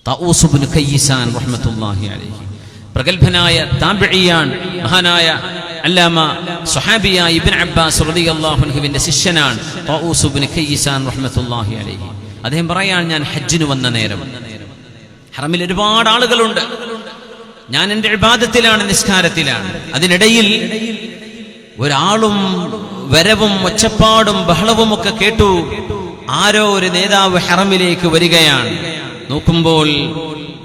തഊസ് ഇബ്നു കയ്യിസാൻ റഹ്മത്തുള്ളാഹി അലൈഹി പ്രഗൽഭനായ താബിഈയാണ്, മഹാനായ അല്ലാമ സ്വഹാബിയായ ഇബ്നു അബ്ബാസ് റളിയല്ലാഹു അൻഹുവിന്റെ ശിഷ്യനാണ് തഊസ് ഇബ്നു കയ്യിസാൻ റഹ്മത്തുള്ളാഹി അലൈഹി. അദ്ദേഹം പറയാണ്, ഞാൻ ഹജ്ജിന് വന്ന നേരം ഹറമിൽ ഒരുപാട് ആളുകളുണ്ട്, ഞാൻ എൻ്റെ ഇബാദത്തിലാണ്, നിസ്കാരത്തിലാണ്. അതിനിടയിൽ ഒരാളും വരവും ഒച്ചപ്പാടും ബഹളവും ഒക്കെ കേട്ടു. ആരോ ഒരു നേതാവ് ഹറമിലേക്ക് വരികയാണ്. നോക്കുമ്പോൾ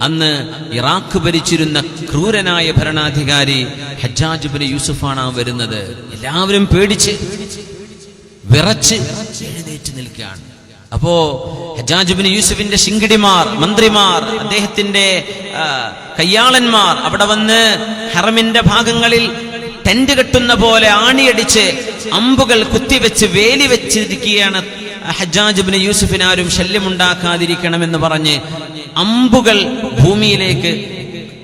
അന്ന് ഇറാഖ് ഭരിച്ചിരുന്ന ക്രൂരനായ ഭരണാധികാരി ഹജ്ജാജ് ഇബ്നു യൂസുഫാണ് വരുന്നത്. എല്ലാവരും പേടിച്ച് വിറച്ച് എഴുന്നേറ്റ് നിൽക്കുകയാണ്. അപ്പോ ഹജ്ജാജ് ഇബ്നു യൂസുഫിന്റെ ശിങ്കിടിമാർ, മന്ത്രിമാർ, അദ്ദേഹത്തിന്റെ കയ്യാളന്മാർ അവിടെ വന്ന് ഹറമിന്റെ ഭാഗങ്ങളിൽ ടെന്റ് കെട്ടുന്ന പോലെ ആണിയടിച്ച് അമ്പുകൾ കുത്തിവെച്ച് വേലി വെച്ചിരിക്കുകയാണ്. ഹജ്ജാജ് ഇബ്നു യൂസുഫിന് ആരും ശല്യമുണ്ടാക്കാതിരിക്കണമെന്ന് പറഞ്ഞ് അമ്പുകൾ ഭൂമിയിലേക്ക്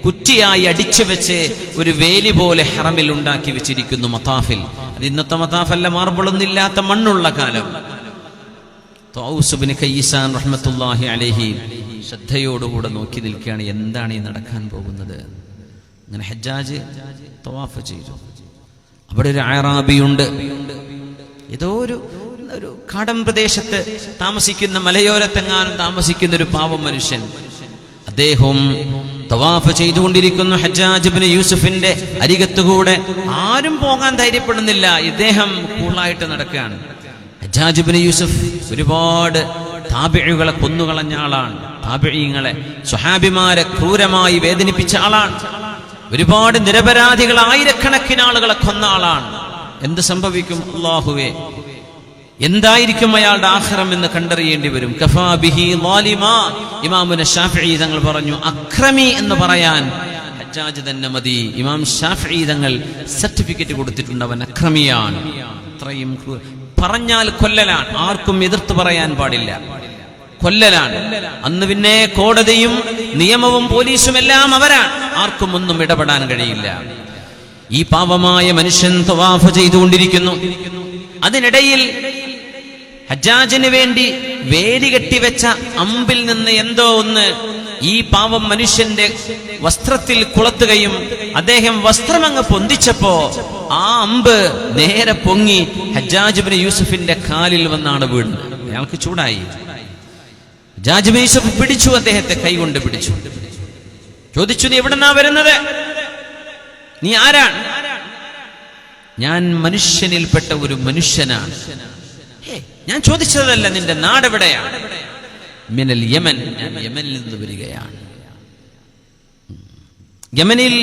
കുറ്റിയായി അടിച്ചു വെച്ച് ഒരു വേലി പോലെ ഹറമിൽ ഉണ്ടാക്കി വെച്ചിരിക്കുന്നു. മതാഫിൽ, അത് ഇന്നത്തെ മതാഫല്ല, മാർബിളൊന്നില്ലാത്ത മണ്ണുള്ള കാലം. തഊസ് ഇബ്നു കയ്യിസാൻ റഹ്മത്തുള്ളാഹി അലൈഹി ശ്രദ്ധയോടുകൂടെ നോക്കി നിൽക്കുകയാണ്, എന്താണ് ഈ നടക്കാൻ പോകുന്നത്. അങ്ങനെ ഹജ്ജാജ് തവാഫ് ചെയ്തു. അവിടെ ഒരു അഅറാബിയുണ്ട്, ഏതോ ഒരു കാടൻ പ്രദേശത്ത് താമസിക്കുന്ന, മലയോരത്തെങ്ങാനും താമസിക്കുന്ന ഒരു പാവം മനുഷ്യൻ. അദ്ദേഹം തവാഫ് ചെയ്തുകൊണ്ടിരിക്കുന്നു. ഹജ്ജാജ് ഇബ്നു യൂസുഫിന്റെ അരികത്തുകൂടെ ആരും പോകാൻ ധൈര്യപ്പെടുന്നില്ല. ഇദ്ദേഹം കൂളായിട്ട് നടക്കുകയാണ്. ഹജ്ജാജ് ഇബ്നു യൂസുഫ് ഒരുപാട് താബിഈകളെ കൊന്നുകളഞ്ഞ ആളാണ്. താബിഈങ്ങളെ, സ്വഹാബിമാരെ ക്രൂരമായി വേദനിപ്പിച്ച ആളാണ്. ഒരുപാട് നിരപരാധികൾ, ആയിരക്കണക്കിന് ആളുകളെ കൊന്ന ആളാണ്. എന്ത് സംഭവിക്കും? അല്ലാഹുവേ, എന്തായിരിക്കും അയാളുടെ ആഖിറം എന്ന് കണ്ടറിയേണ്ടി വരും. കഫാ ബിഹി ളാലിമാ, ഇമാമുന ശാഫിഈ തങ്ങൾ പറഞ്ഞു, അക്രമി എന്ന് പറയാൻ ഹജ്ജാജ് തന്നെ മതി. ഇമാം ശാഫിഈ തങ്ങൾ സർട്ടിഫിക്കറ്റ് കൊടുത്തിട്ടുണ്ട്, അവൻ അക്രമിയാണ്. അത്രയും പറഞ്ഞാൽ കൊല്ലലാണ്, ആർക്കും എതിർത്ത് പറയാൻ പാടില്ല, കൊല്ലലാണ്. അന്ന് പിന്നെ കോടതിയും നിയമവും പോലീസും എല്ലാം അവരാണ്, ആർക്കും ഒന്നും ഇടപെടാൻ കഴിയില്ല. ഈ പാവമായ മനുഷ്യൻ തവാഫ് ചെയ്തുകൊണ്ടിരിക്കുന്നു. അതിനിടയിൽ ഹജ്ജാജിന് വേണ്ടി വേലി കെട്ടിവെച്ച അമ്പിൽ നിന്ന് എന്തോ ഒന്ന് ഈ പാവം മനുഷ്യന്റെ വസ്ത്രത്തിൽ കുളത്തുകയും അദ്ദേഹം വസ്ത്രമങ്ങ് പൊന്തിച്ചപ്പോ ആ അമ്പ് നേരെ പൊങ്ങി ഹജ്ജാജ് ഇബ്നു യൂസുഫിന്റെ കാലിൽ വന്നാണ് വീഴുന്നത്. അയാൾക്ക് ചൂടായി. ഹജ്ജാജ് ഇബ്നു യൂസുഫ് പിടിച്ചു, അദ്ദേഹത്തെ കൈകൊണ്ട് പിടിച്ചു. ചോദിച്ചു, നീ എവിടെന്നാ വരുന്നത്? നീ ആരാണ്? ഞാൻ മനുഷ്യനിൽപ്പെട്ട ഒരു മനുഷ്യനാണ്. ഞാൻ ചോദിച്ചതല്ല, നിന്റെ നാടെവിടെയാണ്? മിനൽ യമൻ, ഞാൻ യമനിൽ നിന്ന് വരികയാണ്. യമനിൽ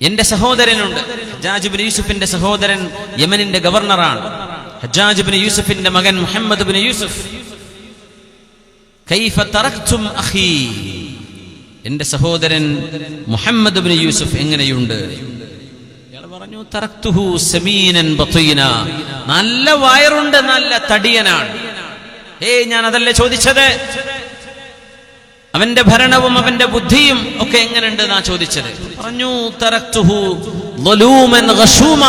എന്റെ സഹോദരനുണ്ട്. ഹജ്ജാജ് ഇബ്നു യൂസുഫിന്റെ സഹോദരൻ യമനിന്റെ ഗവർണറാണ്. ഹജ്ജാജ് ഇബ്നു യൂസുഫിന്റെ മകൻ മുഹമ്മദ് ഇബ്നു യൂസുഫ്. കൈഫ തറക്തും അഖീ, എന്റെ സഹോദരൻ മുഹമ്മദ് ഇബ്നു യൂസുഫ് എങ്ങനെയുണ്ട്? അയാൾ പറഞ്ഞു, തറക്തുഹു സമീനൻ ബതീന, നല്ല വയറുണ്ട്, നല്ല തടിയനാണ്. ഞാൻ അതല്ല ചോദിച്ചത്. അവന്റെ ഭരണവും അവന്റെ ബുദ്ധിയും ഒക്കെ എങ്ങനെയുണ്ട് എന്നാ ചോദിച്ചത്. പറഞ്ഞു, തറക്തുഹു ളലൂമൻ ഗശൂമ,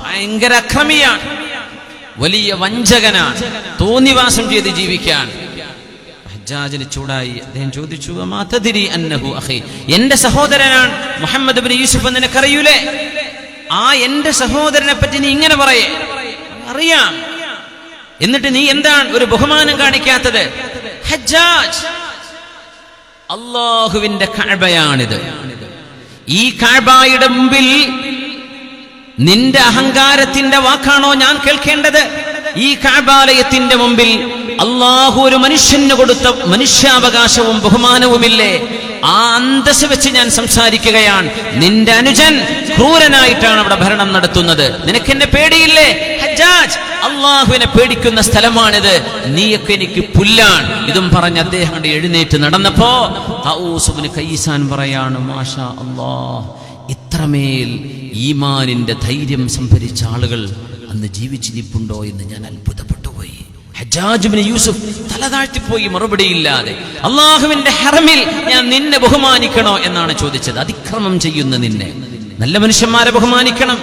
ഭയങ്കര അക്രമിയാണ്, വലിയ വഞ്ചകനാണ്, തോന്നിവാസം ചെയ്ത് ജീവിക്കാൻ. ഹജ്ജാജിന് ചൂടായി. അദ്ദേഹം ചോദിച്ചു, മാ തദ്രി അന്നഹു അഖി, എന്റെ സഹോദരനാണ് മുഹമ്മദ് ഇബ്നു യൂസുഫ്, നിനക്കറിയൂലേ? ആ എന്റെ സഹോദരനെ പറ്റി നീ ഇങ്ങനെ പറയേ? അറിയാം, എന്നിട്ട് നീ എന്താണ് ഒരു ബഹുമാനം കാണിക്കാത്തത്? ഹജ്ജാജ്, അല്ലാഹുവിന്റെ കഅബയാണിത്. ഈ കഅബയുടെ മുമ്പിൽ നിന്റെ അഹങ്കാരത്തിന്റെ വാക്കാണോ ഞാൻ കേൾക്കേണ്ടത്? ഈ കഅബാലയത്തിന്റെ മുമ്പിൽ അല്ലാഹു ഒരു മനുഷ്യന് കൊടുത്ത മനുഷ്യാവകാശവും ബഹുമാനവുമില്ലേ? ആ അന്തസ് വെച്ച് ഞാൻ സംസാരിക്കുകയാണ്. നിന്റെ അനുജൻ ക്രൂരനായിട്ടാണ് അവിടെ ഭരണം നടത്തുന്നത്. നിനക്കെന്നെ പേടിയില്ലേ ഹജ്ജാജ്? അള്ളാഹുവിനെ പേടിക്കുന്ന സ്ഥലമാണിത്, നീയൊക്കെ എനിക്ക് പുല്ലാണ്. ഇതും പറഞ്ഞ് അദ്ദേഹം എഴുന്നേറ്റ് നടന്നപ്പോ തഊസ് ഇബ്നു കയ്യിസാൻ പറയാണ്, മാഷാ അല്ലാഹ്, ഇത്രമേൽ ഈമാനിന്റെ ധൈര്യം സംഭരിച്ച ആളുകൾ അന്ന് ജീവിച്ചിരിപ്പുണ്ടോ എന്ന് ഞാൻ അത്ഭുതപ്പെട്ടു പോയി. ഹജ്ജാജ് ഇബ്നു യൂസുഫ് തല താഴ്ത്തിപ്പോയി, മറുപടിയില്ലാതെ. അള്ളാഹുവിന്റെ ഹറമിൽ ഞാൻ നിന്നെ ബഹുമാനിക്കണോ എന്നാണ് ചോദിച്ചത്. അതിക്രമം ചെയ്യുന്ന നിന്നെ, നല്ല മനുഷ്യന്മാരെ ബഹുമാനിക്കണം,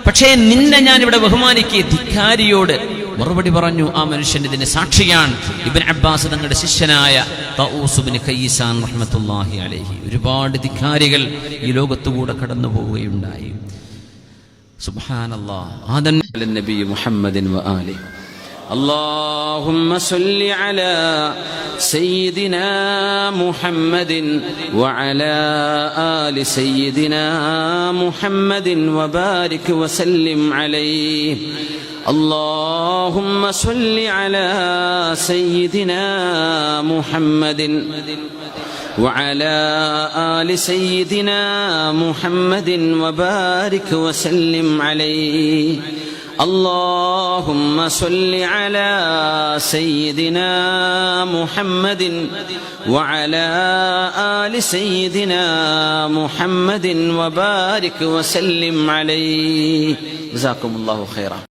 പക്ഷേ നിന്നെ ഞാൻ ഇവിടെ ബഹുമാനിക്കുക ധിക്കാരിയോട് മറുപടി പറഞ്ഞു. ആ മനുഷ്യൻ ഇതിന് സാക്ഷിയാണ്. ഇബ്നു അബ്ബാസ് തങ്ങളുടെ ശിഷ്യനായ തഊസ് ഇബ്നു കയ്യിസാൻ റഹ്മത്തുള്ളാഹി അലൈഹി. ഒരുപാട് ധിക്കാരികൾ ഈ ലോകത്തുകൂടെ കടന്നു പോവുകയുണ്ടായി. സുബ്ഹാനല്ലാഹ്. ആദൻ നബി മുഹമ്മദിൻ വ ആലിഹി. اللهم صل على سيدنا محمد وعلى آل سيدنا محمد وبارك وسلم عليه. اللهم صل على سيدنا محمد وعلى آل سيدنا محمد وبارك وسلم عليه. اللهم صل على سيدنا محمد وعلى آل سيدنا محمد وبارك وسلم عليه. جزاكم الله خيرا.